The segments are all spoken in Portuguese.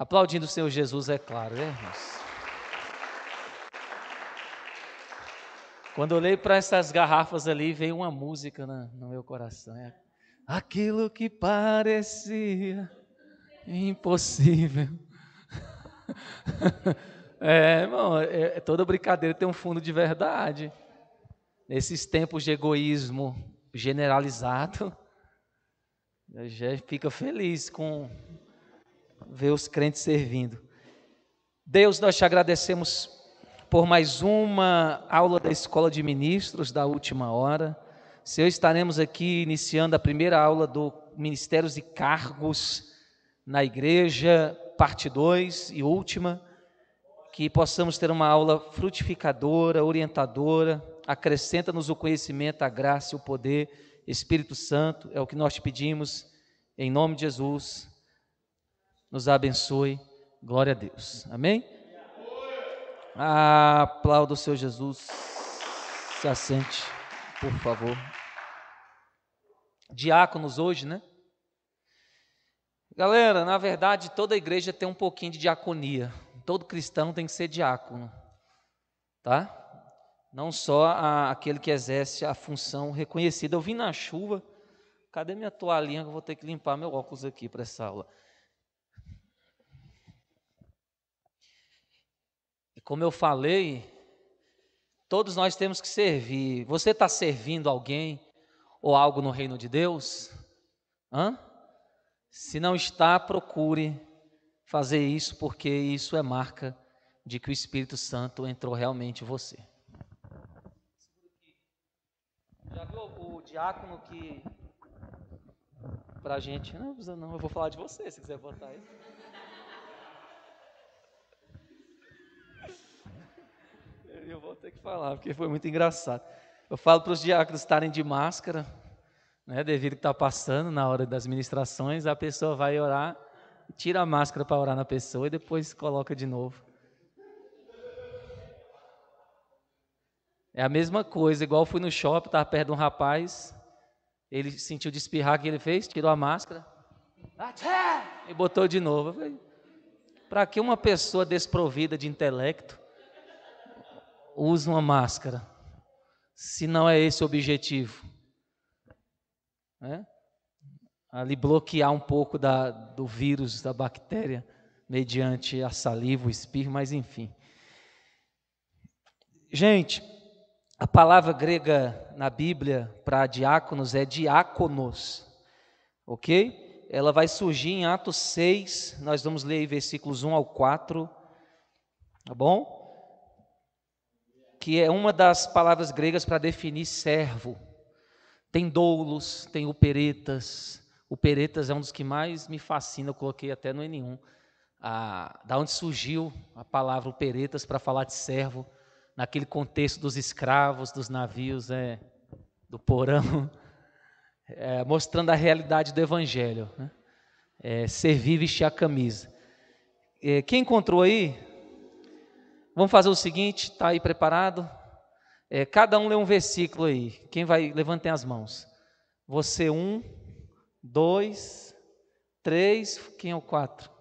Aplaudindo o Senhor Jesus, é claro, né, irmãos? Quando eu olhei para essas garrafas ali, veio uma música no meu coração. Aquilo que parecia impossível. Irmão, toda brincadeira tem um fundo de verdade. Nesses tempos de egoísmo generalizado, a gente fica feliz com ver os crentes servindo. Deus, nós te agradecemos por mais uma aula da Escola de Ministros da última hora. Senhor, estaremos aqui iniciando a primeira aula do Ministérios e Cargos na Igreja, parte 2 e última. Que possamos ter uma aula frutificadora, orientadora, acrescenta-nos o conhecimento, a graça e o poder. Espírito Santo, é o que nós te pedimos, em nome de Jesus, nos abençoe, glória a Deus, amém? Aplauda o Senhor Jesus, se assente, por favor. Diáconos hoje, né? Galera, na verdade, toda igreja tem um pouquinho de diaconia. Todo cristão tem que ser diácono, tá? Não só aquele que exerce a função reconhecida. Eu vim na chuva, cadê minha toalhinha que eu vou ter que limpar meu óculos aqui para essa aula? E como eu falei, todos nós temos que servir. Você está servindo alguém ou algo no reino de Deus? Se não está, procure fazer isso, porque isso é marca de que o Espírito Santo entrou realmente em você. Já viu o diácono que pra gente, não precisa não, eu vou falar de você, se quiser botar aí. Eu vou ter que falar, porque foi muito engraçado. Eu falo para os diáconos estarem de máscara, né, devido que está passando na hora das ministrações, a pessoa vai orar, tira a máscara para orar na pessoa e depois coloca de novo. É a mesma coisa, igual eu fui no shopping, estava perto de um rapaz, ele sentiu de espirrar, o que ele fez? Tirou a máscara e botou de novo. Para que uma pessoa desprovida de intelecto use uma máscara, se não é esse o objetivo? Ali bloquear um pouco do vírus, da bactéria, mediante a saliva, o espirro, mas enfim. Gente, a palavra grega na Bíblia para diáconos é diáconos, ok? Ela vai surgir em Atos 6, nós vamos ler versículos 1 ao 4, tá bom? Que é uma das palavras gregas para definir servo. Tem doulos, tem operetas. Operetas é um dos que mais me fascina, eu coloquei até no N1. Da onde surgiu a palavra operetas para falar de servo, naquele contexto dos escravos, dos navios, do porão, mostrando a realidade do evangelho, né? Servir e vestir a camisa. Quem encontrou aí? Vamos fazer o seguinte, está aí preparado? Cada um lê um versículo aí. Quem vai? Levantem as mãos. Você 1, 2, 3, quem é o 4?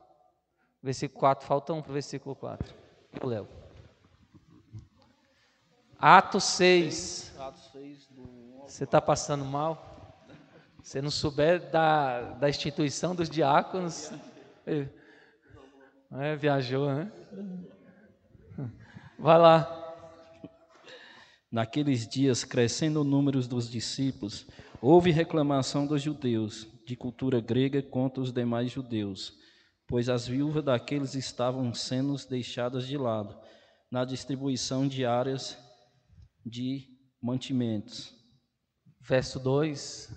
Versículo 4, falta um para o versículo 4. Eu levo. Atos 6. Você está passando mal? Se não souber da instituição dos diáconos, viajou, né? Vai lá. Naqueles dias, crescendo o número dos discípulos, houve reclamação dos judeus, de cultura grega, contra os demais judeus, pois as viúvas daqueles estavam sendo deixadas de lado, na distribuição diárias de mantimentos. Verso 2.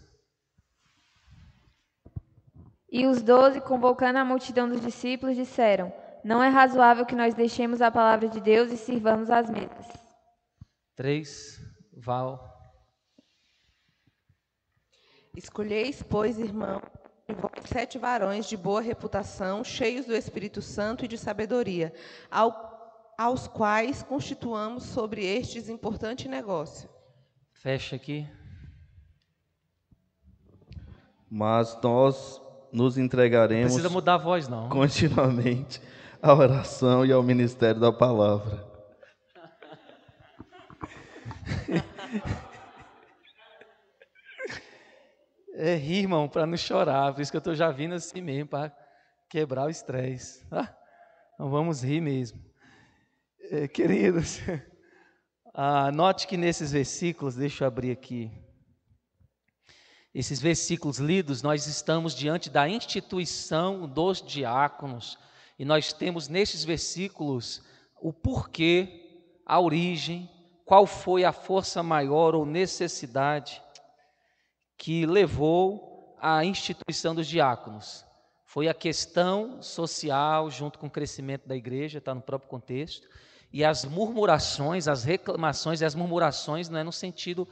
E os 12, convocando a multidão dos discípulos, disseram: não é razoável que nós deixemos a palavra de Deus e sirvamos às mesas. 3, Val. Escolheis, pois, irmão, 7 varões de boa reputação, cheios do Espírito Santo e de sabedoria, aos quais constituamos sobre estes importante negócio. Fecha aqui. Mas nós nos Não entregaremos precisa mudar a voz, não. continuamente à oração e ao ministério da palavra. É rir, irmão, para não chorar. Por isso que eu estou já vindo assim mesmo, para quebrar o estresse. Tá? Então vamos rir mesmo. Queridos, note que nesses versículos, deixa eu abrir aqui. Esses versículos lidos, nós estamos diante da instituição dos diáconos. E nós temos nesses versículos o porquê, a origem, qual foi a força maior ou necessidade que levou à instituição dos diáconos. Foi a questão social, junto com o crescimento da igreja, está no próprio contexto, e as murmurações, as reclamações e as murmurações não é no sentido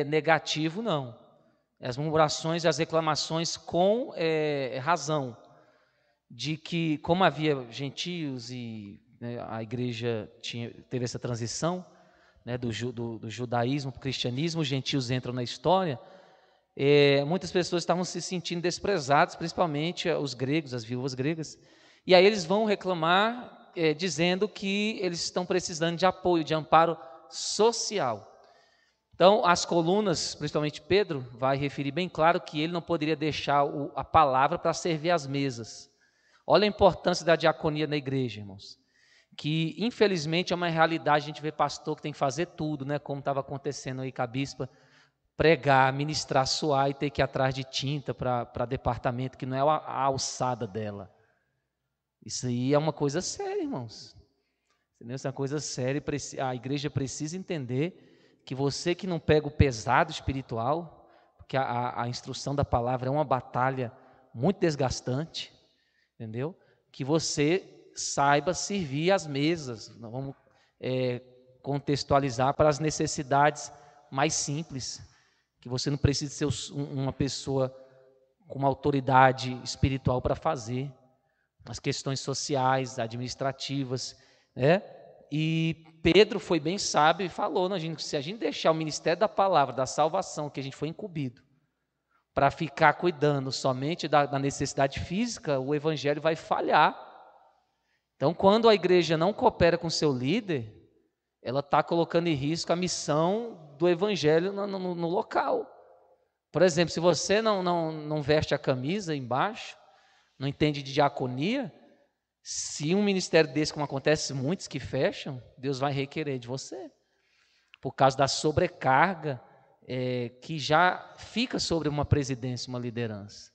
negativo, não. As murmurações e as reclamações com razão, de que como havia gentios e a igreja teve essa transição do judaísmo para o cristianismo, os gentios entram na história, muitas pessoas estavam se sentindo desprezadas, principalmente os gregos, as viúvas gregas, e aí eles vão reclamar dizendo que eles estão precisando de apoio, de amparo social. Então, as colunas, principalmente Pedro, vai referir bem claro que ele não poderia deixar a palavra para servir as mesas. Olha a importância da diaconia na igreja, irmãos. Que, infelizmente, é uma realidade, a gente vê pastor que tem que fazer tudo, como estava acontecendo aí com a bispa, pregar, ministrar, suar e ter que ir atrás de tinta para departamento, que não é a alçada dela. Isso aí é uma coisa séria, irmãos. Entendeu? Isso é uma coisa séria, a igreja precisa entender que você que não pega o pesado espiritual, porque a instrução da palavra é uma batalha muito desgastante, entendeu? Que você saiba servir as mesas, nós vamos contextualizar para as necessidades mais simples, que você não precisa ser uma pessoa com uma autoridade espiritual para fazer, as questões sociais, administrativas, E Pedro foi bem sábio e falou, se a gente deixar o ministério da palavra, da salvação, que a gente foi incumbido, para ficar cuidando somente da necessidade física, o evangelho vai falhar. Então, quando a igreja não coopera com o seu líder, ela está colocando em risco a missão do evangelho no local. Por exemplo, se você não veste a camisa embaixo, não entende de diaconia, se um ministério desse, como acontece muitos que fecham, Deus vai requerer de você, por causa da sobrecarga que já fica sobre uma presidência, uma liderança.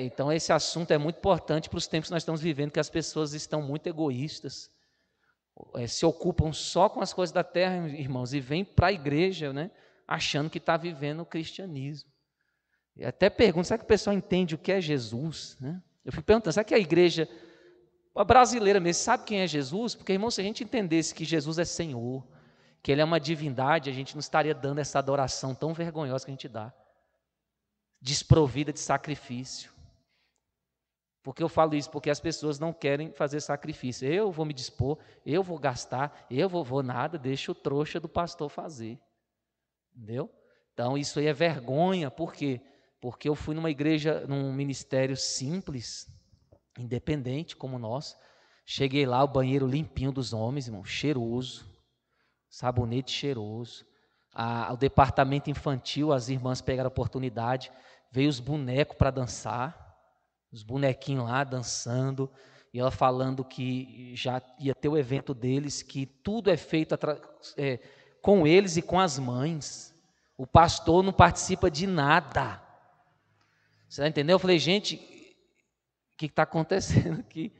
Então esse assunto é muito importante para os tempos que nós estamos vivendo, que as pessoas estão muito egoístas, se ocupam só com as coisas da terra, irmãos, e vêm para a igreja, achando que está vivendo o cristianismo. E até pergunto, será que o pessoal entende o que é Jesus? Eu fico perguntando, será que a igreja brasileira mesmo sabe quem é Jesus? Porque, irmão, se a gente entendesse que Jesus é Senhor, que Ele é uma divindade, a gente não estaria dando essa adoração tão vergonhosa que a gente dá, desprovida de sacrifício. Por que eu falo isso? Porque as pessoas não querem fazer sacrifício. Eu vou me dispor, eu vou gastar, eu vou nada, deixa o trouxa do pastor fazer. Entendeu? Então, isso aí é vergonha. Por quê? Porque eu fui numa igreja, num ministério simples, independente como o nosso, cheguei lá, o banheiro limpinho dos homens, irmão, cheiroso, sabonete cheiroso, o departamento infantil, as irmãs pegaram a oportunidade, veio os bonecos para dançar, os bonequinhos lá dançando, e ela falando que já ia ter o evento deles, que tudo é feito com eles e com as mães, o pastor não participa de nada. Você entendeu? Eu falei, gente, o que está acontecendo aqui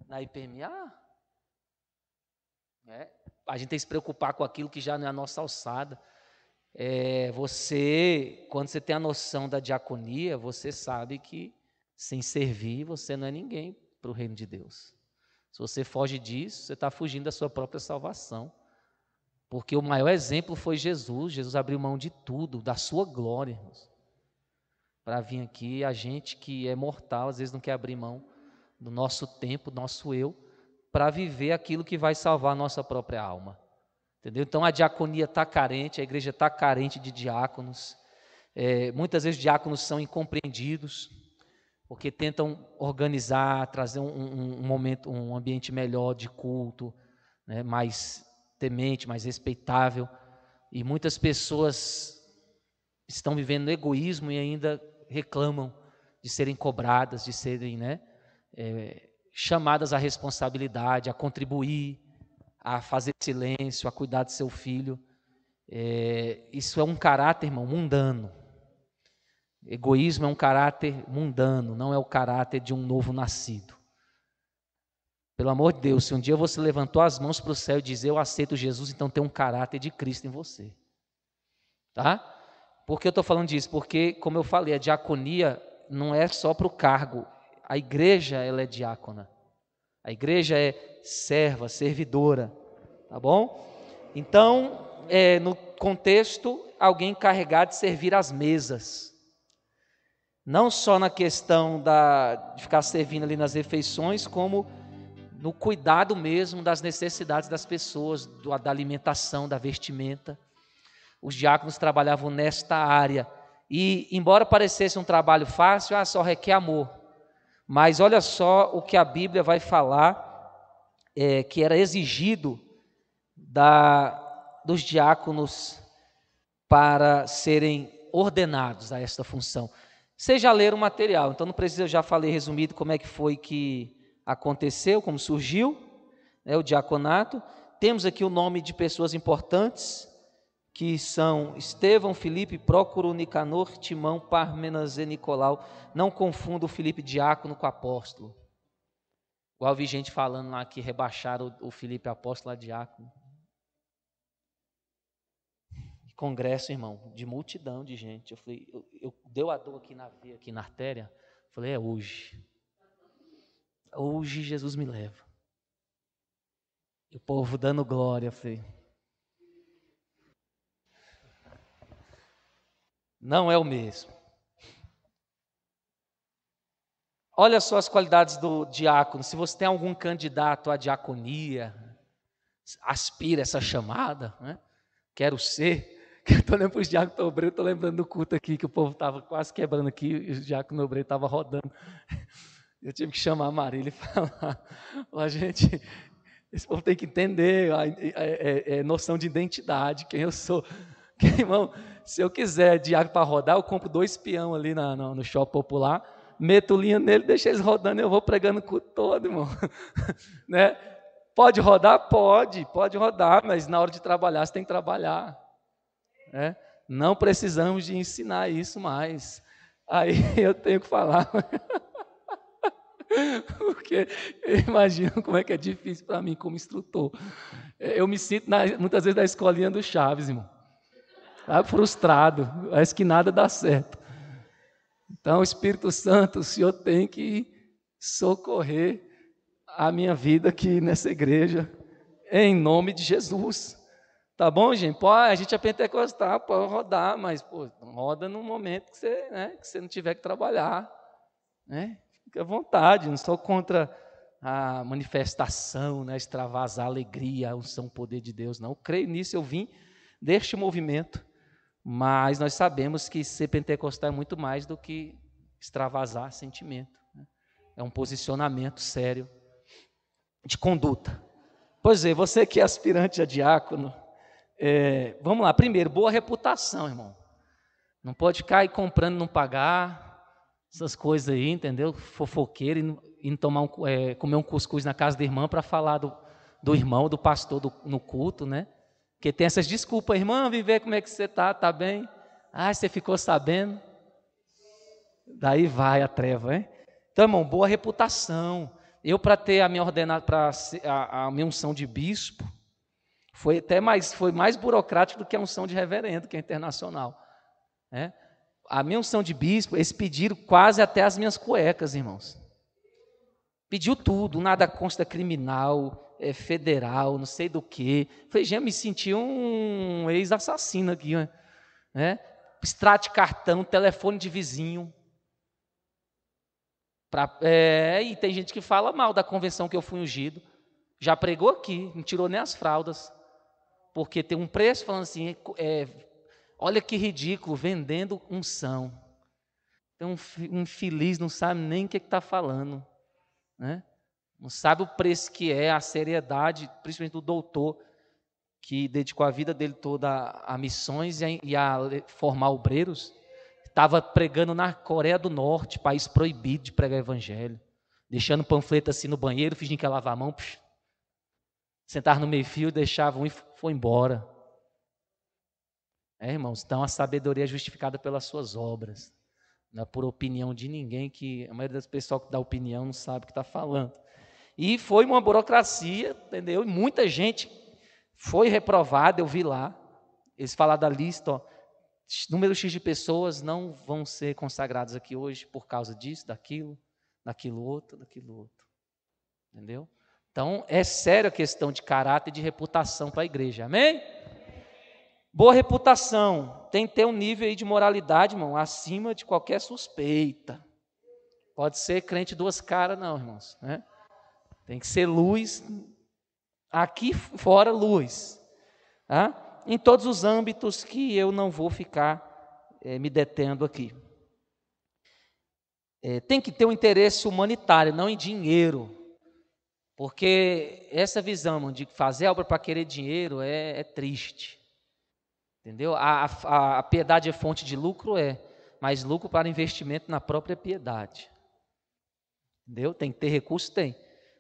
na IPMA? A gente tem que se preocupar com aquilo que já não é a nossa alçada. Quando você tem a noção da diaconia, você sabe que sem servir você não é ninguém para o reino de Deus. Se você foge disso, você está fugindo da sua própria salvação. Porque o maior exemplo foi Jesus. Jesus abriu mão de tudo, da sua glória, irmãos, para vir aqui. A gente que é mortal, às vezes não quer abrir mão do nosso tempo, do nosso eu, para viver aquilo que vai salvar a nossa própria alma. Entendeu? Então a diaconia está carente, a igreja está carente de diáconos. Muitas vezes diáconos são incompreendidos. porque tentam organizar, trazer um momento, um ambiente melhor de culto, né, mais temente, mais respeitável. E muitas pessoas estão vivendo no egoísmo e ainda reclamam de serem cobradas, de serem, né, chamadas à responsabilidade, a contribuir, a fazer silêncio, a cuidar de seu filho. Isso é um caráter, irmão, mundano. Egoísmo é um caráter mundano, não é o caráter de um novo nascido. Pelo amor de Deus, se um dia você levantou as mãos para o céu e diz, eu aceito Jesus, então tem um caráter de Cristo em você. Tá? Por que eu estou falando disso? Porque, como eu falei, a diaconia não é só para o cargo. A igreja, ela é diácona. A igreja é serva, servidora. Tá bom? Então, no contexto, alguém encarregado de servir as mesas. Não só na questão de ficar servindo ali nas refeições, como no cuidado mesmo das necessidades das pessoas, da alimentação, da vestimenta. Os diáconos trabalhavam nesta área. E, embora parecesse um trabalho fácil, só requer amor. Mas olha só o que a Bíblia vai falar, que era exigido dos diáconos para serem ordenados a esta função. Vocês já leram o material, então não precisa, eu já falei resumido como é que foi que aconteceu, como surgiu, né, o diaconato. Temos aqui o nome de pessoas importantes, que são Estevão, Filipe, Prócoro, Nicanor, Timão, Pármenas e Nicolau. Não confunda o Filipe diácono com apóstolo. Igual vi gente falando lá que rebaixaram o Filipe apóstolo a diácono. Congresso, irmão, de multidão de gente. Eu falei, deu a dor aqui na veia, aqui na artéria. Eu falei, é hoje. Hoje Jesus me leva. E o povo dando glória. Eu falei, não é o mesmo. Olha só as qualidades do diácono. Se você tem algum candidato à diaconia, aspira essa chamada, né? Quero ser. Estou olhando para os diáconos obreiros, estou lembrando do culto aqui, que o povo estava quase quebrando aqui, e os diáconos obreiros estavam rodando. Eu tive que chamar a Marília e falar, gente, esse povo tem que entender noção de identidade, quem eu sou. Irmão, se eu quiser diácono para rodar, eu compro 2 peão ali no shopping popular, meto linha nele, deixo eles rodando e eu vou pregando o culto todo, irmão. Né? Pode rodar? Pode rodar, mas na hora de trabalhar, você tem que trabalhar. Não precisamos de ensinar isso mais. Aí eu tenho que falar. Porque eu imagino como é que é difícil para mim como instrutor. Eu me sinto muitas vezes na escolinha do Chaves, irmão. Frustrado, parece que nada dá certo. Então, o Espírito Santo, o Senhor tem que socorrer a minha vida aqui nessa igreja, em nome de Jesus. Tá bom, gente? A gente é pentecostal, pode rodar, mas roda no momento que você não tiver que trabalhar. Né? Fique à vontade, não sou contra a manifestação, né? Extravasar a alegria, a unção, o poder de Deus, não. Eu creio nisso, eu vim deste movimento, mas nós sabemos que ser pentecostal é muito mais do que extravasar sentimento. Né? É um posicionamento sério de conduta. Pois é, você que é aspirante a diácono, vamos lá, primeiro, boa reputação, irmão. Não pode ficar aí comprando e não pagar, essas coisas aí, entendeu? Fofoqueiro e não tomar comer um cuscuz na casa da irmã para falar do irmão, do pastor no culto, né? Porque tem essas desculpas, irmã, vem ver como é que você está bem? Você ficou sabendo? Daí vai a treva, hein? Então, irmão, boa reputação. Eu, para ter a minha a minha unção de bispo, foi mais burocrático do que a unção de reverendo, que é internacional. Né? A minha unção de bispo, eles pediram quase até as minhas cuecas, irmãos. Pediu tudo, nada consta criminal, federal, não sei do que. Falei, gente, eu me senti um ex-assassino aqui. Né? Extrato de cartão, telefone de vizinho. E tem gente que fala mal da convenção que eu fui ungido. Já pregou aqui, não tirou nem as fraldas. Porque tem um preço falando assim, olha que ridículo, vendendo unção. Tem um infeliz, não sabe nem o que está falando, né? Não sabe o preço que é, a seriedade, principalmente do doutor, que dedicou a vida dele toda a missões e a formar obreiros. Estava pregando na Coreia do Norte, país proibido de pregar evangelho, deixando panfleto assim no banheiro, fingindo que ia lavar a mão, sentar no meio-fio, deixava um e foi embora. Irmãos, então a sabedoria é justificada pelas suas obras, não é por opinião de ninguém, que a maioria das pessoas que dá opinião não sabe o que está falando. E foi uma burocracia, entendeu? E muita gente foi reprovada, eu vi lá, eles falaram da lista, ó, número X de pessoas não vão ser consagradas aqui hoje por causa disso, daquilo outro, entendeu? Então, é sério a questão de caráter e de reputação para a igreja, amém? Boa reputação, tem que ter um nível aí de moralidade, irmão, acima de qualquer suspeita. Pode ser crente duas caras, não, irmãos, né? Tem que ser luz, aqui fora luz, tá? Em todos os âmbitos que eu não vou ficar me detendo aqui. Tem que ter um interesse humanitário, não em dinheiro, porque essa visão de fazer obra para querer dinheiro é triste, entendeu? A piedade é fonte de lucro, mas lucro para investimento na própria piedade, entendeu? Tem que ter recurso, tem,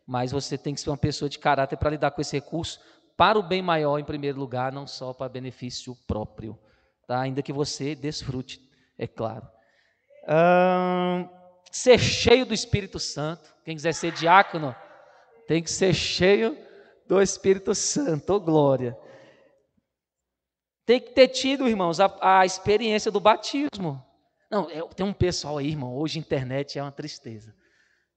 mas você tem que ser uma pessoa de caráter para lidar com esse recurso para o bem maior em primeiro lugar, não só para benefício próprio, tá? Ainda que você desfrute, é claro. Ser cheio do Espírito Santo. Quem quiser ser diácono, tem que ser cheio do Espírito Santo, oh glória. Tem que ter tido, irmãos, a experiência do batismo. Não, tem um pessoal aí, irmão, hoje a internet é uma tristeza.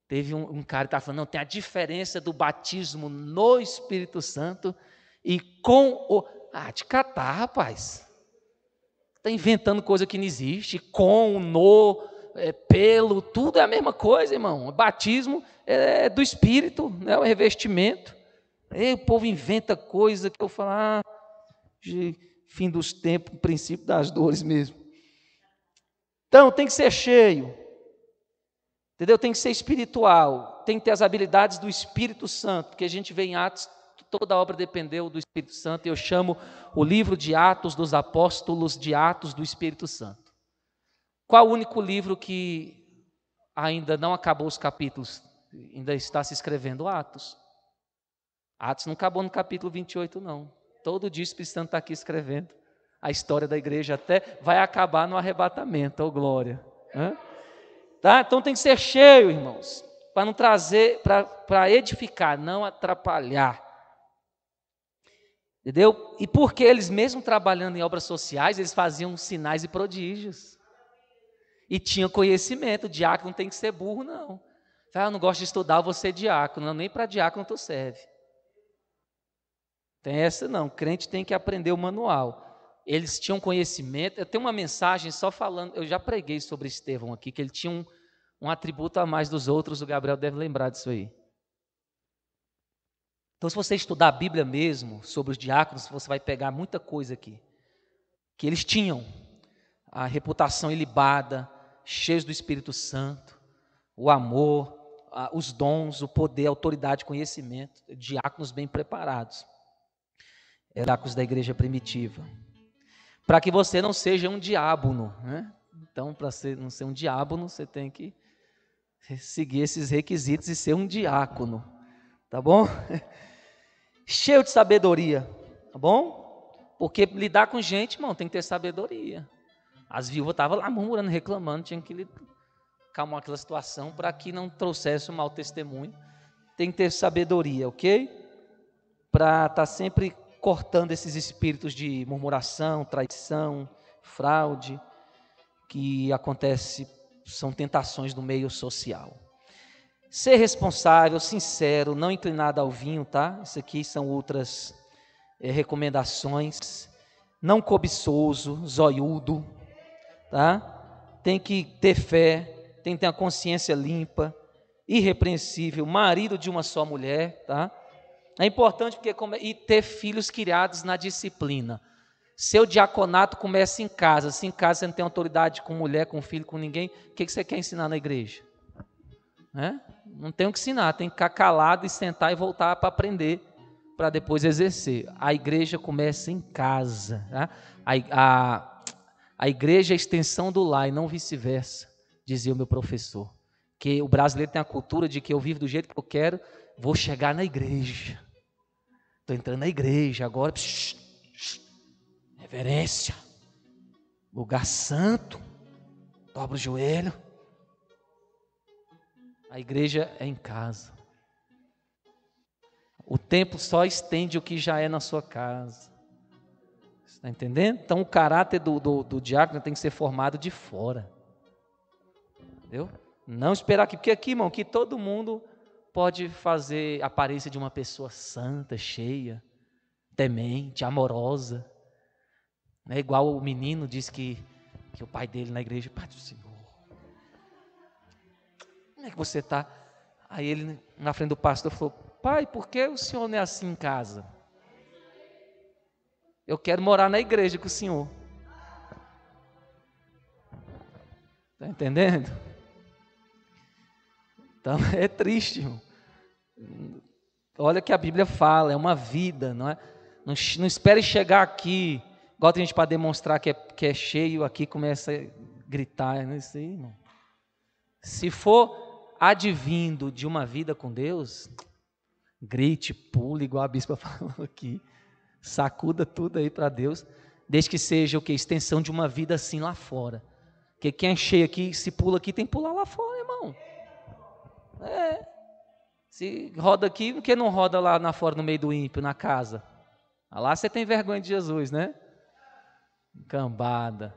Teve um cara que estava falando, não, tem a diferença do batismo no Espírito Santo e com o... de catar, rapaz. Está inventando coisa que não existe, com, no, pelo, tudo é a mesma coisa, irmão. O batismo é do Espírito, né, o revestimento. E o povo inventa coisa que eu falo, de fim dos tempos, princípio das dores mesmo. Então, tem que ser cheio. Entendeu? Tem que ser espiritual, tem que ter as habilidades do Espírito Santo, porque a gente vê em Atos, toda a obra dependeu do Espírito Santo, e eu chamo o livro de Atos dos Apóstolos de Atos do Espírito Santo. Qual o único livro que ainda não acabou os capítulos, ainda está se escrevendo? Atos. Atos não acabou no capítulo 28, não. Todo dia o Espírito Santo está aqui escrevendo a história da igreja, até vai acabar no arrebatamento, oh glória. Tá? Então tem que ser cheio, irmãos, para não trazer, para edificar, não atrapalhar. Entendeu? E porque eles mesmo trabalhando em obras sociais, eles faziam sinais e prodígios. E tinham conhecimento, diácono não tem que ser burro, não. Eu não gosto de estudar, eu vou ser diácono. Não, nem para diácono tu serve. Tem essa não, crente tem que aprender o manual. Eles tinham conhecimento, eu tenho uma mensagem só falando, eu já preguei sobre Estevão aqui, que ele tinha um atributo a mais dos outros, o Gabriel deve lembrar disso aí. Então, se você estudar a Bíblia mesmo, sobre os diáconos, você vai pegar muita coisa aqui. Que eles tinham a reputação ilibada, cheios do Espírito Santo, o amor, os dons, o poder, a autoridade, conhecimento, diáconos bem preparados. Diáconos da igreja primitiva. Para que você não seja um diábono, né? Então, para não ser um diábono, você tem que seguir esses requisitos e ser um diácono, tá bom? Cheio de sabedoria, tá bom? Porque lidar com gente, irmão, tem que ter sabedoria. As viúvas estavam lá murmurando, reclamando, tinham que calmar aquela situação para que não trouxesse um mau testemunho. Tem que ter sabedoria, ok? Para estar sempre cortando esses espíritos de murmuração, traição, fraude, que acontece, são tentações do meio social. Ser responsável, sincero, não inclinado ao vinho, tá? Isso aqui são outras recomendações. Não cobiçoso, zoiudo, tá? Tem que ter fé, tem que ter uma consciência limpa, irrepreensível, marido de uma só mulher, tá? É importante porque e ter filhos criados na disciplina. Seu diaconato começa em casa. Se em casa você não tem autoridade com mulher, com filho, com ninguém, o que você quer ensinar na igreja? Não tem o que ensinar, tem que ficar calado e sentar e voltar para aprender, para depois exercer. A igreja começa em casa. Tá? A igreja é a extensão do lar e não vice-versa, dizia o meu professor. Que o brasileiro tem a cultura de que eu vivo do jeito que eu quero, vou chegar na igreja. Estou entrando na igreja agora. Reverência. Lugar santo. Dobra o joelho. A igreja é em casa. O templo só estende o que já é na sua casa. Está entendendo? Então o caráter do diácono tem que ser formado de fora. Entendeu? Não esperar aqui, porque aqui, irmão, que todo mundo pode fazer a aparência de uma pessoa santa, cheia, temente, amorosa. Não é igual o menino disse que o pai dele na igreja, Pai do Senhor, como é que você está? Aí ele, na frente do pastor, falou, pai, por que o senhor não é assim em casa? Eu quero morar na igreja com o senhor. Está entendendo? Então é triste, irmão. Olha que a Bíblia fala, é uma vida, não é? Não espere chegar aqui, igual tem gente para demonstrar que é cheio aqui, começa a gritar, não é isso aí, irmão. Se for advindo de uma vida com Deus, grite, pule, igual a bispa falou aqui, sacuda tudo aí para Deus, desde que seja o que? Extensão de uma vida assim lá fora. Porque quem é cheio aqui, se pula aqui, tem que pular lá fora, irmão. Se roda aqui, por que não roda lá na fora, no meio do ímpio, na casa? Lá você tem vergonha de Jesus, né? Cambada.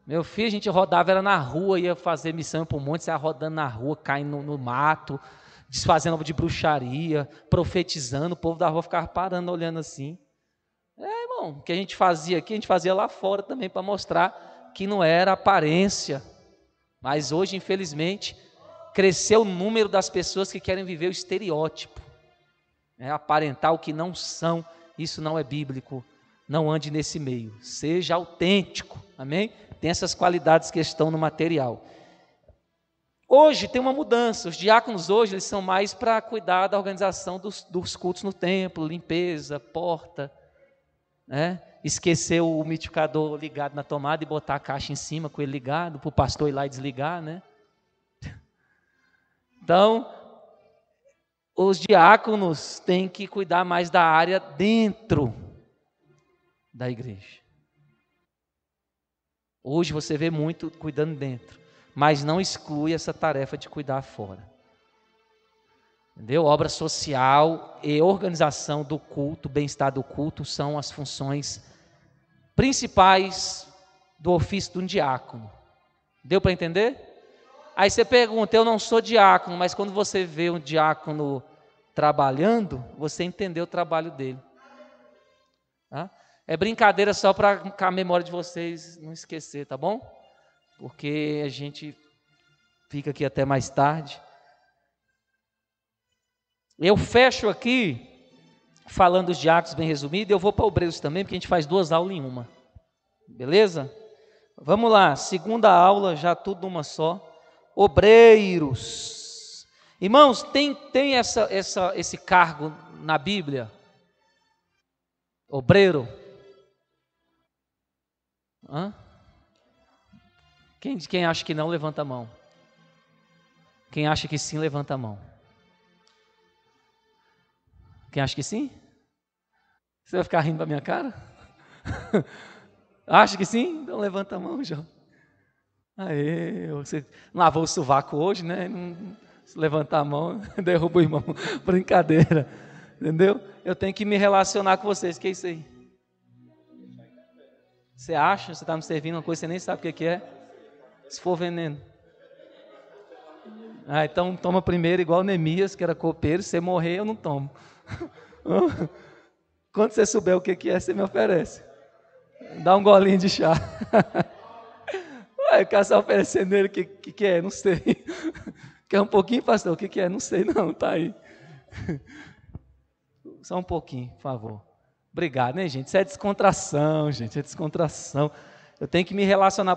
Meu filho, a gente rodava, era na rua, ia fazer missão para o monte, você ia rodando na rua, caindo no mato, desfazendo obra de bruxaria, profetizando, o povo da rua ficava parando, olhando assim. Irmão, o que a gente fazia aqui, a gente fazia lá fora também, para mostrar que não era aparência. Mas hoje, infelizmente, cresceu o número das pessoas que querem viver o estereótipo, aparentar o que não são. Isso não é bíblico. Não ande nesse meio. Seja autêntico. Amém? Tem essas qualidades que estão no material. Hoje tem uma mudança. Os diáconos hoje eles são mais para cuidar da organização dos cultos no templo, limpeza, porta, esquecer o umidificador ligado na tomada e botar a caixa em cima com ele ligado, para o pastor ir lá e desligar, né? Então, os diáconos têm que cuidar mais da área dentro da igreja. Hoje você vê muito cuidando dentro, mas não exclui essa tarefa de cuidar fora. Entendeu? Obra social e organização do culto, bem-estar do culto, são as funções principais do ofício de um diácono. Deu para entender? Aí você pergunta, eu não sou diácono, mas quando você vê um diácono trabalhando, você entendeu o trabalho dele. Tá? É brincadeira só para a memória de vocês não esquecer, tá bom? Porque a gente fica aqui até mais tarde. Eu fecho aqui, falando dos diáconos bem resumido, eu vou para obreiros também, porque a gente faz 2 aulas em uma. Beleza? Vamos lá, segunda aula, já tudo numa só. Obreiros. Irmãos, tem esse cargo na Bíblia? Obreiro? Quem acha que não, levanta a mão. Quem acha que sim, levanta a mão. Quem acha que sim? Você vai ficar rindo da minha cara? Acha que sim? Então levanta a mão, João. Aê, você lavou o sovaco hoje, né? Se levantar a mão, derruba o irmão. Brincadeira, entendeu? Eu tenho que me relacionar com vocês. Que é isso aí? Você acha? Você está me servindo uma coisa que você nem sabe o que é? Se for veneno. Então toma primeiro, igual Neemias, que era copeiro. Se você morrer, eu não tomo. Quando você souber o que é, você me oferece. Dá um golinho de chá. O cara está oferecendo ele, o que é? Não sei. Quer um pouquinho, pastor? O que é? Não sei não, tá aí. Só um pouquinho, por favor. Obrigado, né, gente? Isso é descontração, gente, é descontração. Eu tenho que me relacionar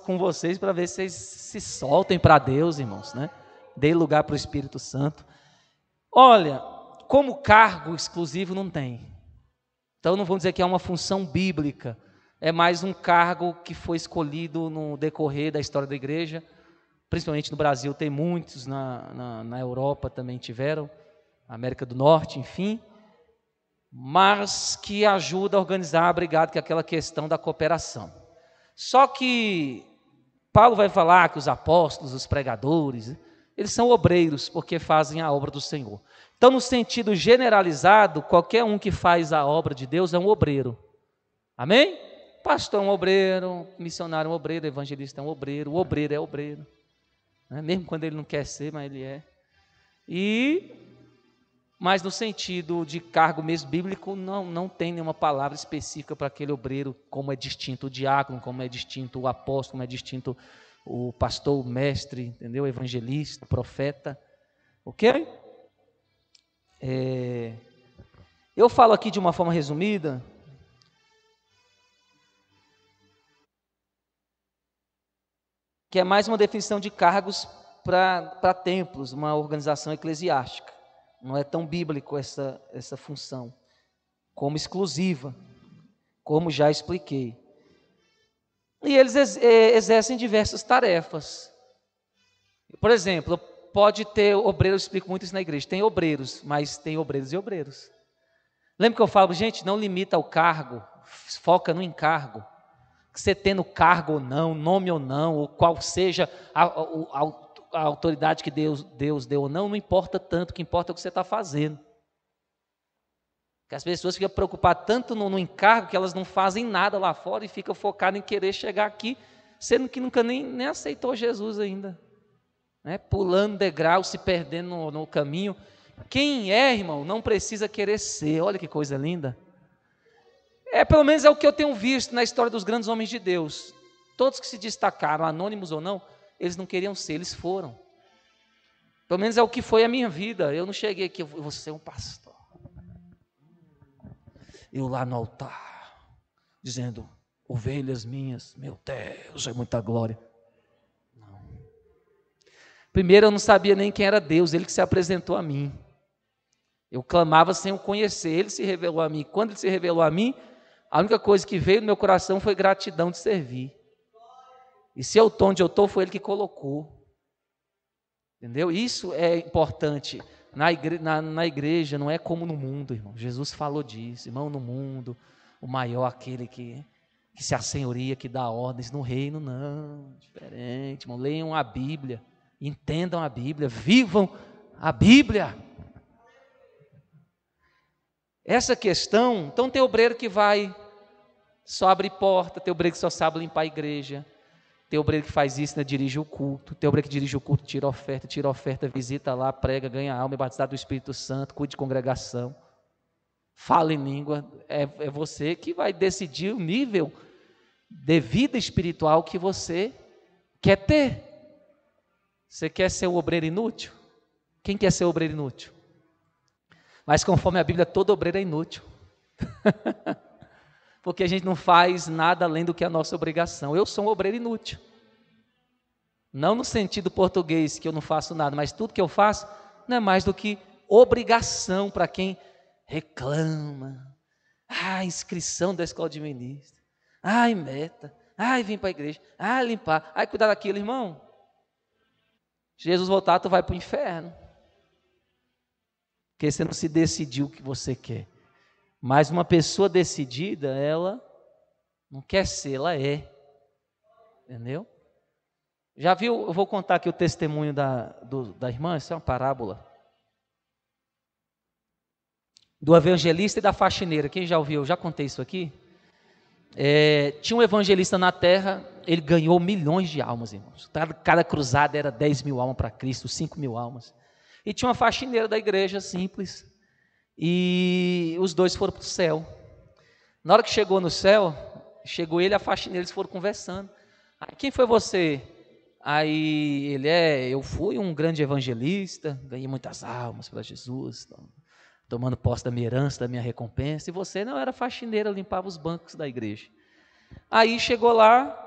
com vocês para ver se vocês se soltem para Deus, irmãos, né? Dê lugar para o Espírito Santo. Olha, como cargo exclusivo não tem. Então não vamos dizer que é uma função bíblica. É mais um cargo que foi escolhido no decorrer da história da igreja. Principalmente no Brasil, tem muitos, na Europa também tiveram, América do Norte, enfim. Mas que ajuda a organizar a brigada, que é aquela questão da cooperação. Só que Paulo vai falar que os apóstolos, os pregadores, eles são obreiros, porque fazem a obra do Senhor. Então, no sentido generalizado, qualquer um que faz a obra de Deus é um obreiro. Amém? Pastor é um obreiro, missionário é um obreiro, evangelista é um obreiro, o obreiro é obreiro. Né? Mesmo quando ele não quer ser, mas ele é. Mas no sentido de cargo mesmo bíblico, não tem nenhuma palavra específica para aquele obreiro, como é distinto o diácono, como é distinto o apóstolo, como é distinto o pastor, o mestre, entendeu? O evangelista, o profeta. Ok? Eu falo aqui de uma forma resumida. Que é mais uma definição de cargos para templos, uma organização eclesiástica. Não é tão bíblico essa função, como exclusiva, como já expliquei. E eles exercem diversas tarefas. Por exemplo, pode ter obreiros, eu explico muito isso na igreja, tem obreiros, mas tem obreiros e obreiros. Lembra que eu falo, gente, não limita o cargo, foca no encargo. Que você tendo cargo ou não, nome ou não, ou qual seja a autoridade que Deus deu ou não importa tanto, o que importa é o que você está fazendo. Porque as pessoas ficam preocupadas tanto no encargo que elas não fazem nada lá fora e ficam focadas em querer chegar aqui, sendo que nunca nem aceitou Jesus ainda. Né? Pulando degrau, se perdendo no caminho. Quem é, irmão, não precisa querer ser. Olha que coisa linda. Pelo menos é o que eu tenho visto na história dos grandes homens de Deus. Todos que se destacaram, anônimos ou não, eles não queriam ser, eles foram. Pelo menos é o que foi a minha vida. Eu não cheguei aqui, eu vou ser um pastor. Eu lá no altar, dizendo, ovelhas minhas, meu Deus, é muita glória. Não. Primeiro eu não sabia nem quem era Deus, Ele que se apresentou a mim. Eu clamava sem o conhecer, Ele se revelou a mim. Quando Ele se revelou a mim, a única coisa que veio no meu coração foi gratidão de servir. E se eu estou onde eu estou, foi Ele que colocou. Entendeu? Isso é importante. Na igreja não é como no mundo, irmão. Jesus falou disso. Irmão, no mundo, o maior aquele que se assenhoria, que dá ordens. No reino, não. Diferente, irmão. Leiam a Bíblia. Entendam a Bíblia. Vivam a Bíblia. Essa questão, então tem obreiro que vai, só abre porta, tem obreiro que só sabe limpar a igreja, tem obreiro que faz isso, né, dirige o culto, tem obreiro que dirige o culto, tira oferta, visita lá, prega, ganha alma, é batizado do Espírito Santo, cuide de congregação, fala em língua, é você que vai decidir o nível de vida espiritual que você quer ter. Você quer ser um obreiro inútil? Quem quer ser obreiro inútil? Mas conforme a Bíblia, todo obreiro é inútil. Porque a gente não faz nada além do que a nossa obrigação. Eu sou um obreiro inútil. Não no sentido português, que eu não faço nada, mas tudo que eu faço não é mais do que obrigação para quem reclama. Inscrição da escola de ministro. Meta. Vim para a igreja. Limpar. Cuidar daquilo, irmão. Jesus voltar, tu vai para o inferno. Porque você não se decidiu o que você quer. Mas uma pessoa decidida, ela não quer ser, ela é. Entendeu? Já viu, eu vou contar aqui o testemunho da irmã, isso é uma parábola. Do evangelista e da faxineira. Quem já ouviu? Eu já contei isso aqui. Tinha um evangelista na terra, ele ganhou milhões de almas, irmãos. Cada cruzada era 10 mil almas para Cristo, 5 mil almas. E tinha uma faxineira da igreja, simples, e os dois foram para o céu. Na hora que chegou no céu, chegou ele e a faxineira, eles foram conversando. Quem foi você? Eu fui um grande evangelista, ganhei muitas almas para Jesus. tomando posse da minha herança, da minha recompensa, e você não era faxineira, limpava os bancos da igreja. Aí chegou lá,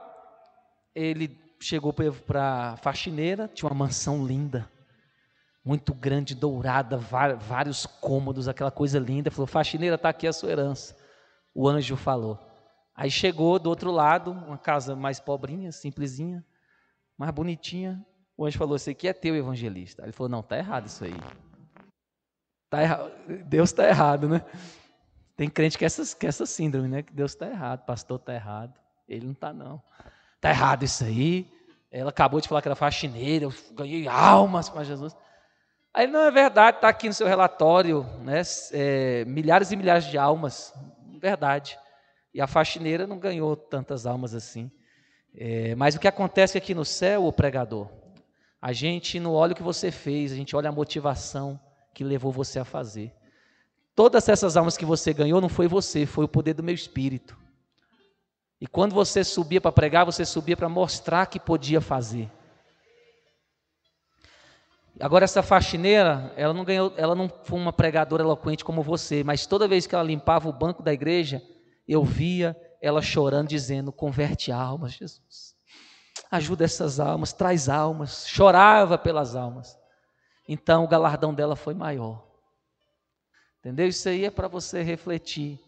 ele chegou para a faxineira, tinha uma mansão linda, muito grande, dourada, vários cômodos, aquela coisa linda. Falou: faxineira, está aqui a sua herança. O anjo falou. Aí chegou do outro lado, uma casa mais pobrinha, simplesinha, mais bonitinha. O anjo falou: esse aqui é teu, evangelista. Aí ele falou: não, está errado isso aí. Tá errado. Deus está errado, né? Tem crente que é essa síndrome, né? Que Deus está errado, pastor está errado. Ele não está, não. Está errado isso aí. Ela acabou de falar que era faxineira, eu ganhei almas para Jesus. Aí não é verdade, está aqui no seu relatório, né? Milhares e milhares de almas, verdade. E a faxineira não ganhou tantas almas assim. Mas o que acontece aqui no céu, ô pregador, a gente não olha o que você fez, a gente olha a motivação que levou você a fazer. Todas essas almas que você ganhou não foi você, foi o poder do meu Espírito. E quando você subia para pregar, você subia para mostrar que podia fazer. Agora essa faxineira, ela não foi uma pregadora eloquente como você, mas toda vez que ela limpava o banco da igreja, eu via ela chorando, dizendo: converte almas, Jesus. Ajuda essas almas, traz almas. Chorava pelas almas. Então o galardão dela foi maior. Entendeu? Isso aí é para você refletir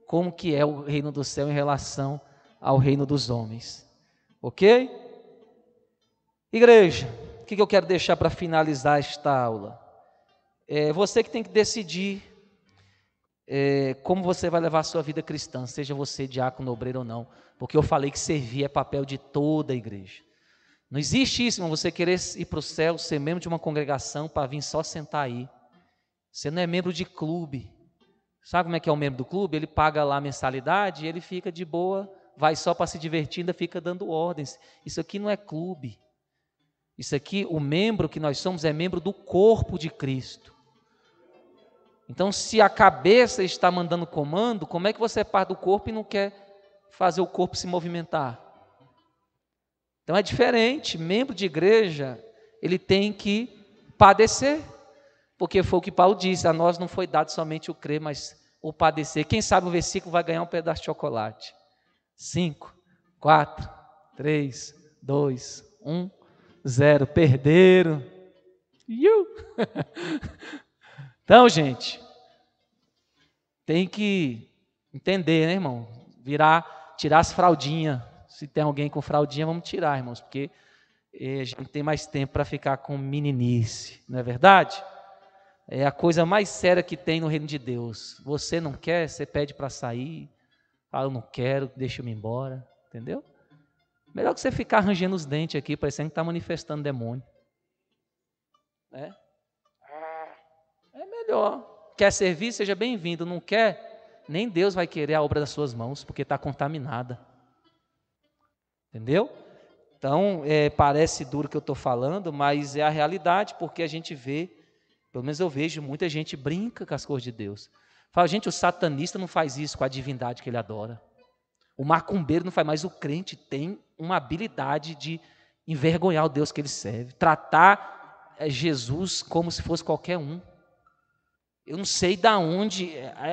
como que é o reino do céu em relação ao reino dos homens. Ok? Igreja, o que eu quero deixar para finalizar esta aula? Você que tem que decidir como você vai levar a sua vida cristã, seja você diácono, obreiro ou não, porque eu falei que servir é papel de toda a igreja. Não existe isso, irmão, você querer ir para o céu, ser membro de uma congregação para vir só sentar aí. Você não é membro de clube. Sabe como é que é o membro do clube? Ele paga lá a mensalidade e ele fica de boa, vai só para se divertir, ainda fica dando ordens. Isso aqui não é clube. Isso aqui, o membro que nós somos é membro do corpo de Cristo. Então, se a cabeça está mandando comando, como é que você é parte do corpo e não quer fazer o corpo se movimentar? Então é diferente. Membro de igreja, ele tem que padecer, porque foi o que Paulo disse: a nós não foi dado somente o crer, mas o padecer. Quem sabe o versículo vai ganhar um pedaço de chocolate. 5, 4, 3, 2, 1, 0. Perderam. Então, gente, tem que entender, né, irmão? Tirar as fraldinhas. Se tem alguém com fraldinha, vamos tirar, irmãos, porque a gente tem mais tempo para ficar com meninice, não é verdade? É a coisa mais séria que tem no reino de Deus. Você não quer, você pede para sair, fala: eu não quero, deixa eu ir embora, entendeu? Melhor que você ficar arranjando os dentes aqui, parecendo que está manifestando demônio. É melhor. Quer servir, seja bem-vindo. Não quer, nem Deus vai querer a obra das suas mãos, porque está contaminada. Entendeu? Então, parece duro o que eu estou falando, mas é a realidade, porque a gente vê, pelo menos eu vejo, muita gente brinca com as coisas de Deus. Fala: gente, o satanista não faz isso com a divindade que ele adora. O macumbeiro não faz, mas o crente tem uma habilidade de envergonhar o Deus que ele serve, tratar Jesus como se fosse qualquer um. Eu não sei de onde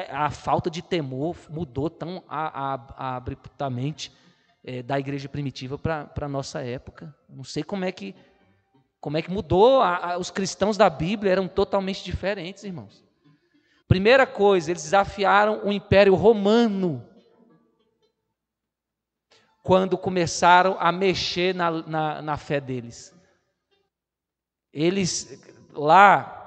a falta de temor mudou tão abruptamente da igreja primitiva para a nossa época. Não sei como é que mudou. Os cristãos da Bíblia eram totalmente diferentes, irmãos. Primeira coisa, eles desafiaram o Império Romano quando começaram a mexer na fé deles. Lá,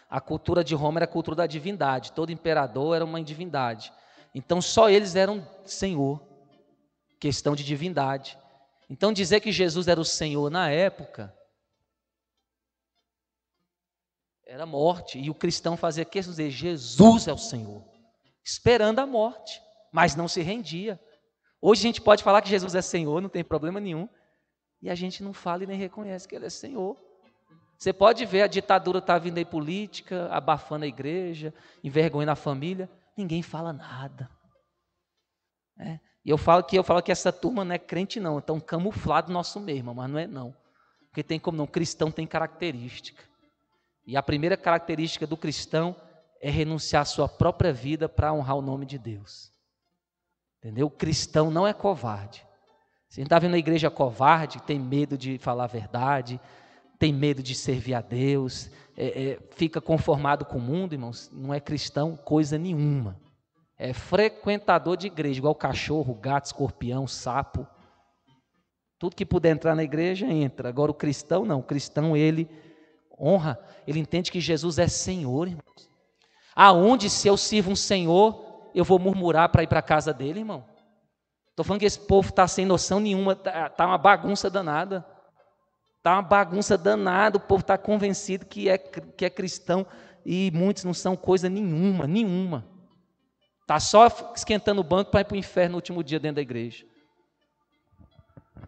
a cultura de Roma era a cultura da divindade. Todo imperador era uma divindade. Então, só eles eram Senhor. Questão de divindade. Então, dizer que Jesus era o Senhor na época era morte. E o cristão fazia questão de dizer: Jesus é o Senhor, esperando a morte, mas não se rendia. Hoje a gente pode falar que Jesus é Senhor, não tem problema nenhum, e a gente não fala e nem reconhece que Ele é Senhor. Você pode ver, a ditadura está vindo aí política, abafando a igreja, envergonhando a família, ninguém fala nada. E eu falo que essa turma não é crente não, estão camuflados nosso mesmo, mas não é não. Porque tem como não, cristão tem característica. E a primeira característica do cristão é renunciar à sua própria vida para honrar o nome de Deus. Entendeu? O cristão não é covarde. Você está vendo a igreja covarde, tem medo de falar a verdade, tem medo de servir a Deus, fica conformado com o mundo, irmãos, não é cristão coisa nenhuma. É frequentador de igreja, igual cachorro, gato, escorpião, sapo. Tudo que puder entrar na igreja, entra. Agora o cristão não, o cristão ele honra, ele entende que Jesus é Senhor, irmãos. Aonde se eu sirvo um Senhor, eu vou murmurar para ir para a casa dele, irmão? Estou falando que esse povo está sem noção nenhuma, está uma bagunça danada. Está uma bagunça danada, o povo está convencido que é cristão e muitos não são coisa nenhuma. Está só esquentando o banco para ir para o inferno no último dia dentro da igreja.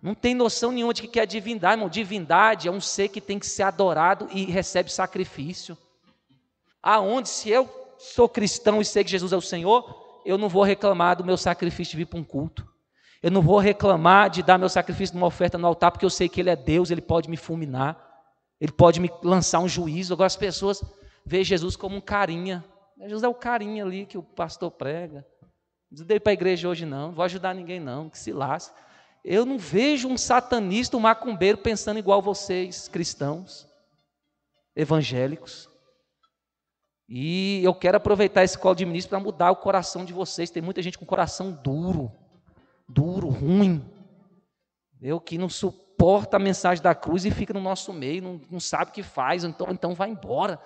Não tem noção nenhuma de que é divindade, irmão. Divindade é um ser que tem que ser adorado e recebe sacrifício. Aonde, se eu sou cristão e sei que Jesus é o Senhor, eu não vou reclamar do meu sacrifício de vir para um culto. Eu não vou reclamar de dar meu sacrifício numa oferta no altar, porque eu sei que Ele é Deus, Ele pode me fulminar, Ele pode me lançar um juízo. Agora as pessoas veem Jesus como um carinha. Jesus é o carinha ali que o pastor prega. Não dei para a igreja hoje não vou ajudar ninguém não, que se lasque. Eu não vejo um satanista, um macumbeiro pensando igual vocês, cristãos, evangélicos. E eu quero aproveitar esse colo de ministro para mudar o coração de vocês. Tem muita gente com coração duro, ruim, que não suporta a mensagem da cruz e fica no nosso meio, não sabe o que faz, então vai embora.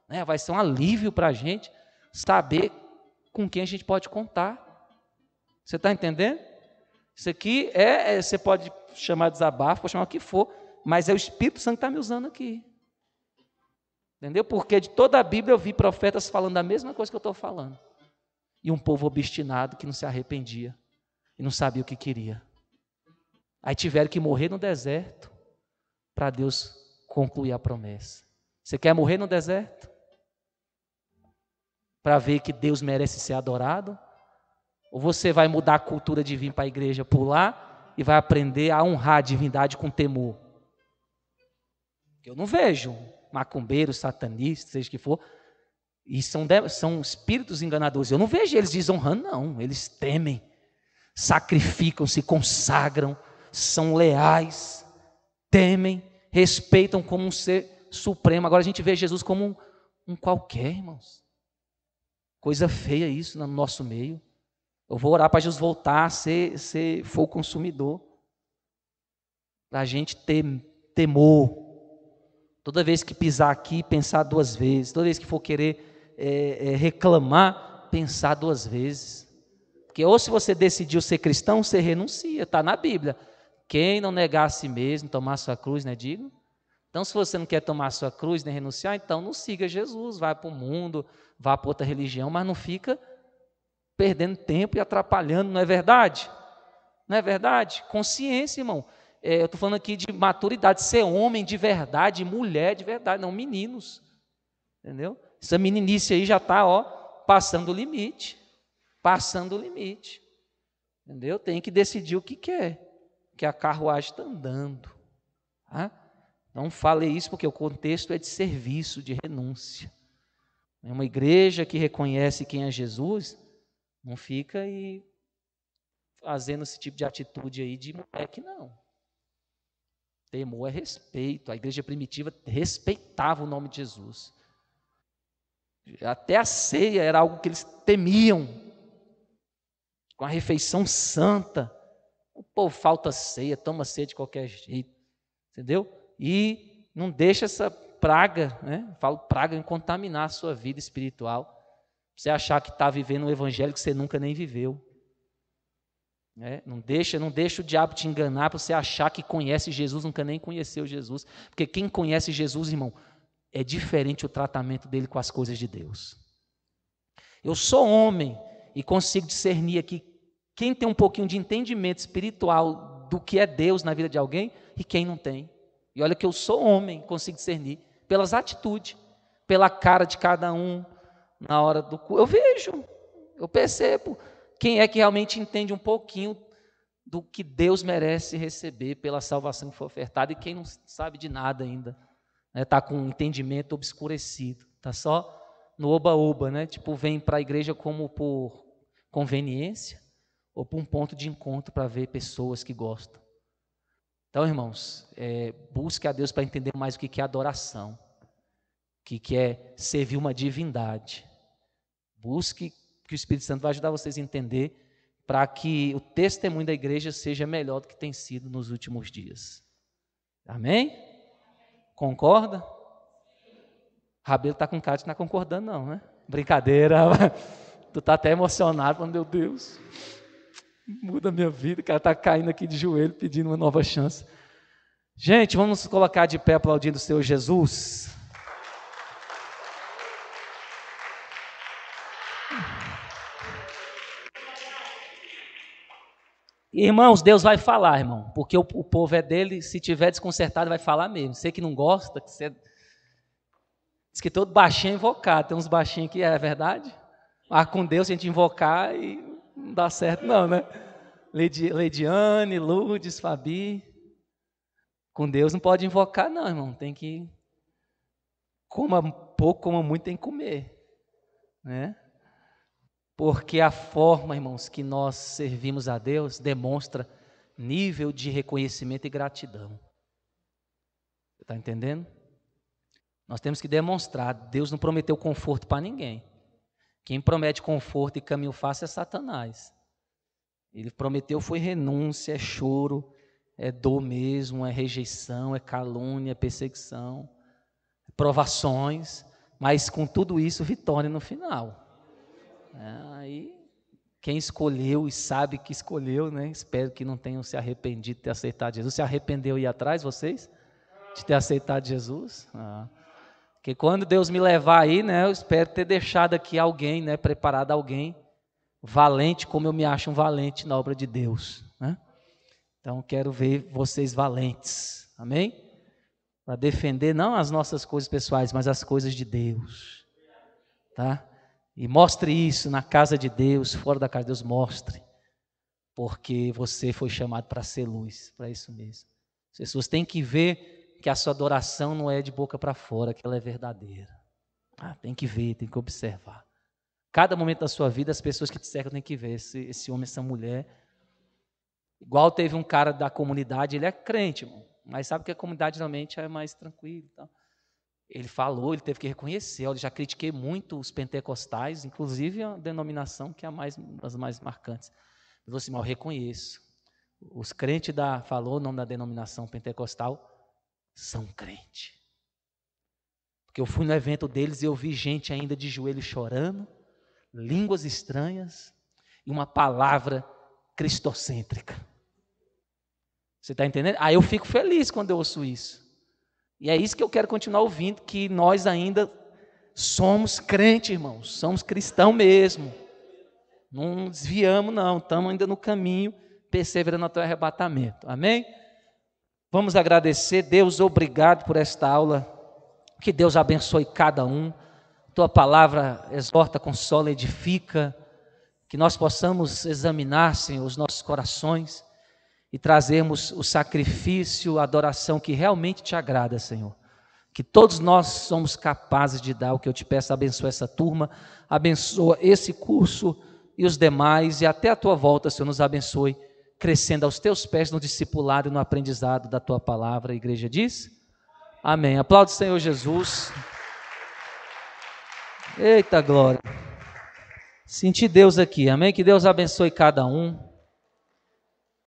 Né? Vai ser um alívio para a gente saber com quem a gente pode contar. Você está entendendo? Isso aqui você pode chamar de desabafo, pode chamar o que for, mas é o Espírito Santo que está me usando aqui. Entendeu? Porque de toda a Bíblia eu vi profetas falando a mesma coisa que eu estou falando. E um povo obstinado que não se arrependia e não sabia o que queria. Aí tiveram que morrer no deserto para Deus concluir a promessa. Você quer morrer no deserto? Para ver que Deus merece ser adorado? Ou você vai mudar a cultura de vir para a igreja pular e vai aprender a honrar a divindade com temor? Eu não vejo macumbeiros, satanistas, seja o que for, e são espíritos enganadores. Eu não vejo eles desonrando, não. Eles temem, sacrificam, se consagram, são leais, temem, respeitam como um ser supremo. Agora a gente vê Jesus como um qualquer, irmãos. Coisa feia isso no nosso meio. Eu vou orar para Jesus voltar a ser fogo consumidor. Para a gente ter temor. Toda vez que pisar aqui, pensar duas vezes. Toda vez que for querer reclamar, pensar duas vezes. Porque ou se você decidiu ser cristão, você renuncia. Está na Bíblia. Quem não negar a si mesmo, tomar a sua cruz, né, digo? Então, se você não quer tomar a sua cruz, nem renunciar, então não siga Jesus. Vai para o mundo, vá para outra religião, mas não fica perdendo tempo e atrapalhando, não é verdade? Não é verdade? Consciência, irmão. Eu estou falando aqui de maturidade, ser homem de verdade, mulher de verdade, não meninos. Entendeu? Essa meninice aí já está, passando o limite. Passando o limite. Entendeu? Tem que decidir o que quer, porque a carruagem está andando. Tá? Não falei isso porque o contexto é de serviço, de renúncia. É uma igreja que reconhece quem é Jesus, não fica aí fazendo esse tipo de atitude aí de moleque, não. Temor é respeito. A igreja primitiva respeitava o nome de Jesus. Até a ceia era algo que eles temiam. Com a refeição santa. O povo falta ceia, toma ceia de qualquer jeito. Entendeu? E não deixa essa praga, né? Falo praga, em contaminar a sua vida espiritual. Você achar que está vivendo um evangelho que você nunca nem viveu. Não deixa o diabo te enganar para você achar que conhece Jesus, nunca nem conheceu Jesus. Porque quem conhece Jesus, irmão, é diferente o tratamento dele com as coisas de Deus. Eu sou homem e consigo discernir aqui quem tem um pouquinho de entendimento espiritual do que é Deus na vida de alguém e quem não tem. E olha que eu sou homem, consigo discernir pelas atitudes, pela cara de cada um na hora do culto. Eu vejo, eu percebo. Quem é que realmente entende um pouquinho do que Deus merece receber pela salvação que foi ofertada e quem não sabe de nada ainda, está com o entendimento obscurecido, está só no oba-oba, né? Tipo, vem para a igreja como por conveniência ou por um ponto de encontro para ver pessoas que gostam. Então, irmãos, busque a Deus para entender mais o que é adoração, o que é servir uma divindade. Busque que o Espírito Santo vai ajudar vocês a entender para que o testemunho da igreja seja melhor do que tem sido nos últimos dias. Amém? Concorda? Rabelo está com cara de não está concordando não, né? Brincadeira. Tu está até emocionado, falando, meu Deus, muda a minha vida. O cara está caindo aqui de joelho, pedindo uma nova chance. Gente, vamos nos colocar de pé aplaudindo o Senhor Jesus. Irmãos, Deus vai falar, irmão, porque o povo é dele, se tiver desconcertado vai falar mesmo. Você que não gosta, diz que todo baixinho é invocado, tem uns baixinhos aqui, é verdade? Mas com Deus a gente invocar e não dá certo não, né? Leidiane, Lourdes, Fabi, com Deus não pode invocar não, irmão, tem que, coma pouco, coma muito, tem que comer, né? Porque a forma, irmãos, que nós servimos a Deus demonstra nível de reconhecimento e gratidão. Você está entendendo? Nós temos que demonstrar. Deus não prometeu conforto para ninguém. Quem promete conforto e caminho fácil é Satanás. Ele prometeu foi renúncia, é choro, é dor mesmo, é rejeição, é calúnia, é perseguição, é provações, mas com tudo isso, vitória no final. Aí, quem escolheu e sabe que escolheu, né? Espero que não tenham se arrependido de ter aceitado Jesus. Se arrependeu e ir atrás, vocês? De ter aceitado Jesus? Porque quando Deus me levar aí, né? Eu espero ter deixado aqui alguém, né? Preparado alguém valente, como eu me acho um valente na obra de Deus, né? Então, quero ver vocês valentes, amém? Para defender não as nossas coisas pessoais, mas as coisas de Deus, tá? E mostre isso na casa de Deus, fora da casa de Deus, mostre. Porque você foi chamado para ser luz, para isso mesmo. As pessoas têm que ver que a sua adoração não é de boca para fora, que ela é verdadeira. Tem que ver, tem que observar. Cada momento da sua vida, as pessoas que te cercam têm que ver esse homem, essa mulher. Igual teve um cara da comunidade, ele é crente, irmão, mas sabe que a comunidade realmente é mais tranquila e tal. Ele falou, ele teve que reconhecer, eu já critiquei muito os pentecostais, inclusive a denominação que é das mais marcantes. Ele falou assim, mas eu reconheço. Os crentes falou o nome da denominação pentecostal, são crentes. Porque eu fui no evento deles e eu vi gente ainda de joelho chorando, línguas estranhas e uma palavra cristocêntrica. Você está entendendo? Aí eu fico feliz quando eu ouço isso. E é isso que eu quero continuar ouvindo, que nós ainda somos crentes, irmãos, somos cristãos mesmo. Não desviamos não, estamos ainda no caminho, perseverando até o arrebatamento. Amém? Vamos agradecer, Deus, obrigado por esta aula, que Deus abençoe cada um, tua palavra exorta, consola, edifica, que nós possamos examinar, Senhor, os nossos corações, e trazermos o sacrifício, a adoração que realmente te agrada, Senhor. Que todos nós somos capazes de dar o que eu te peço, abençoa essa turma, abençoa esse curso e os demais, e até a tua volta, Senhor, nos abençoe, crescendo aos teus pés no discipulado e no aprendizado da tua palavra. A igreja diz? Amém. Aplaude o Senhor Jesus. Eita glória. Senti Deus aqui, amém? Que Deus abençoe cada um.